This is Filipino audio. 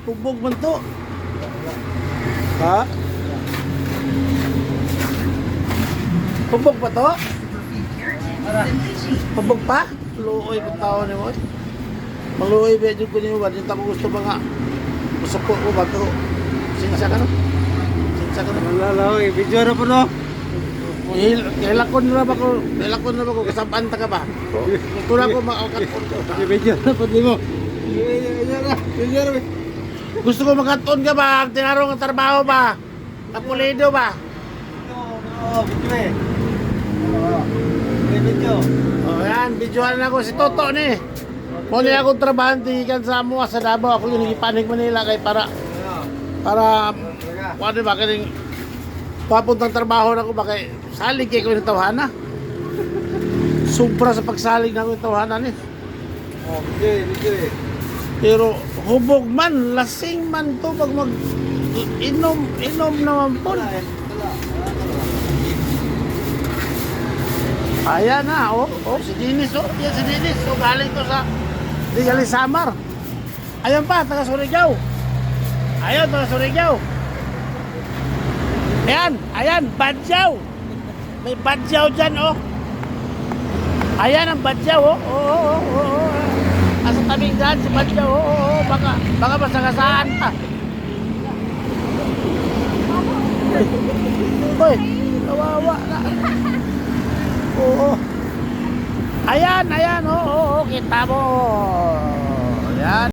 Hubog man to. Ha? Hubog pa to? Hubog pa? Luoy pa tao ni mo. Maluoy medyo ko niyo ba? Yung tako gusto ba nga? Masukot ko ba pero sinsa ka no? Sinsa ka no? Malalaw, video na po no? Hilakon na ba ko? Hilakon na ba ko? Kasampaan ta ka ba? Ito na ko makakaton ko. Video na po di mo. Video na. Gusto ko makaton ka ba? Tinarong ang trabaho ba? Kapulido ba? Video eh. Video. O yan, videoan na ako si Toto ni. Muna akong trabahan tigikan sa Mua sa Davao. Ako yung ipanig Manila kay para ano ba kaning papuntang trabaho na ko ba kay salig kay ko ng tawhana. Sobra sa pagsalig na ko ng tawhana ni. Video eh. Pero hubog man, lasing man to pag mag inom naman po. Ayan na, si Dennis, yan si Dennis, galing to sa, di galing Samar. Ayan pa, taga Surigao. Ayan, taga Surigao. Ayan, Badyaw. May Badyaw dyan, Ayan ang Badyaw, Asa tabing dyan si Badyaw, baka masagasaan pa. Uy, kawawa na. Oo. Ayan, kita mo. Ayan.